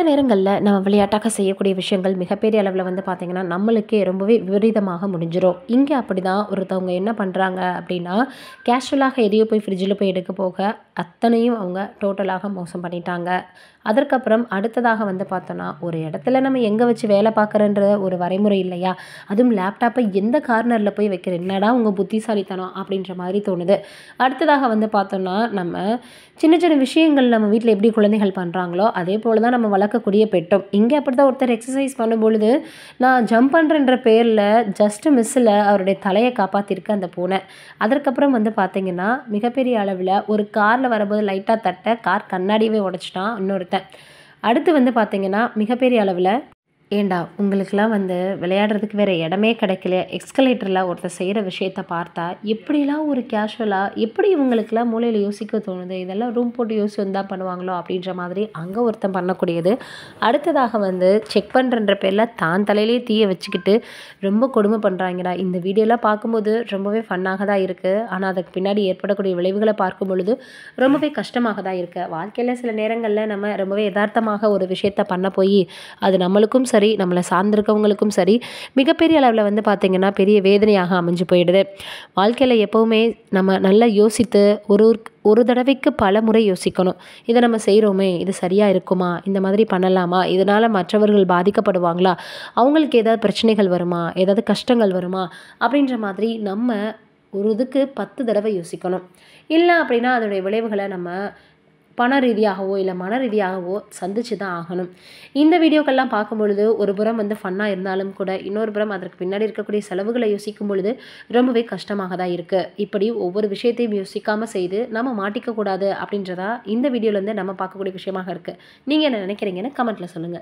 நேரங்கள்ல நம்ம விளையாட்டாக செய்யக்கூடிய விஷயங்கள் மிகப்பெரிய அளவுல வந்து பார்த்தீங்கன்னா, நம்மளுக்கே ரொம்பவே விபரீதமாக முடிஞ்சிரும். இங்க அப்படிதான் ஒருத்தவங்க என்ன பண்றாங்க அப்படின்னா, கேஷுவலாக எதையோ போய் ஃப்ரிட்ஜில போய் எடுக்க போக, அத்தனையும் அவங்க டோட்டலாக மோசம் பண்ணிட்டாங்க. அதற்கப்புறம் அடுத்ததாக வந்து பார்த்தோன்னா, ஒரு இடத்துல நம்ம எங்க வச்சு வேலை பார்க்குறன்ற ஒரு வரைமுறை இல்லையா? அதுவும் லேப்டாப்பை எந்த கார்னர்ல போய் வைக்கிற என்னடா உங்க புத்திசாலித்தனம் அப்படின்ற மாதிரி தோணுது. அடுத்ததாக வந்து பார்த்தோன்னா, நம்ம சின்ன சின்ன விஷயங்கள் நம்ம வீட்ல எப்படி குழந்தைகள் பண்றாங்களோ, அதே போல தான் நம்ம வளர்க்கக்கூடிய பெட்டும். இங்க அப்படிதான் ஒருத்தர் எக்ஸர்சைஸ் பண்ணும்பொழுது, நான் ஜம்ப் பண்றேன்ற பேர்ல ஜஸ்ட் மிஸ்ஸில அவருடைய தலைய காப்பாத்தியிருக்கு அந்த பூனை. அதற்கப்புறம் வந்து பார்த்தீங்கன்னா, மிகப்பெரிய அளவுல ஒரு கார்ல வரும்போது லைட்டா தட்ட, கார் கண்ணாடியவே உடைச்சுட்டான் இன்னொருத்தன். அடுத்து வந்து பார்த்தீங்கன்னா, மிகப்பெரிய அளவுல ஏன்டா உங்களுக்கெல்லாம் வந்து விளையாடுறதுக்கு வேற இடமே கிடைக்கல. எஸ்கலேட்டர்ல ஒருத்தர் செய்ற விஷயத்த பார்த்தா, எப்படிலாம் ஒரு கேஷுவலா எப்படி இவங்களுக்கெல்லாம் மூளையில யோசிக்க தோணுது? இதெல்லாம் ரூம் போட்டு யோசிச்சு வந்து தான் பண்ணுவாங்களோ? அப்படின்ற மாதிரி அங்க ஒருத்தன் பண்ணக்கூடியது. அடுத்ததாக வந்து செக் பண்றேன்ற பேர்ல தான் தலையிலேயே தீய வச்சுக்கிட்டு ரொம்ப கொடுமை பண்றாங்கடா. இந்த வீடியோலாம் பார்க்கும்போது ரொம்பவே ஃபன்னாக தான் இருக்கு. ஆனா, அதுக்கு பின்னாடி ஏற்படக்கூடிய விளைவுகள பார்க்கும் பொழுது ரொம்பவே கஷ்டமாக தான் இருக்கு. வாழ்க்கையில சில நேரங்கள்ல நம்ம ரொம்பவே எதார்த்தமாக ஒரு விஷயத்த பண்ண போயி, அது நம்மளுக்கும் சரி, நம்மள சார்ந்திருக்கவங்களுக்கும் சரி, மிகப்பெரிய அளவுல வந்து பார்த்தீங்கன்னா, பெரிய வேதனையாக அமைஞ்சு போயிடுது. வாழ்க்கையில எப்பவுமே நம்ம நல்லா யோசித்து ஒரு தடவைக்கு பலமுறை யோசிக்கணும். இத நம்ம செய்றோமே, இது சரியா இருக்குமா? இந்த மாதிரி பண்ணலாமா? இதனால மற்றவர்கள் பாதிக்கப்படுவாங்களா? அவங்களுக்கு ஏதாவது பிரச்சனைகள் வருமா? ஏதாவது கஷ்டங்கள் வருமா? அப்படின்ற மாதிரி நம்ம ஒரு இதுக்கு 10 தடவை யோசிக்கணும். இல்ல அப்படின்னா அதோடைய விளைவுகள நம்ம பண ரீதியாகவோ, இல்ல மன ரீதியாகவோ சந்திச்சு தான் ஆகணும். இந்த வீடியோக்கள்லாம் பார்க்கும்பொழுது, ஒரு புறம் வந்து ஃபன்னா இருந்தாலும் கூட, இன்னொரு புறம் அதற்கு பின்னாடி இருக்கக்கூடிய செலவுகள யோசிக்கும் பொழுது, ரொம்பவே கஷ்டமாக தான் இருக்கு. இப்படி ஒவ்வொரு விஷயத்தையும் யோசிக்காம செய்து, நம்ம மாட்டிக்க கூடாது அப்படின்றதா இந்த வீடியோலேருந்து நம்ம பார்க்கக்கூடிய விஷயமாக இருக்கு. நீங்க என்ன நினைக்கிறீங்கன்னு கமெண்ட்ல சொல்லுங்க.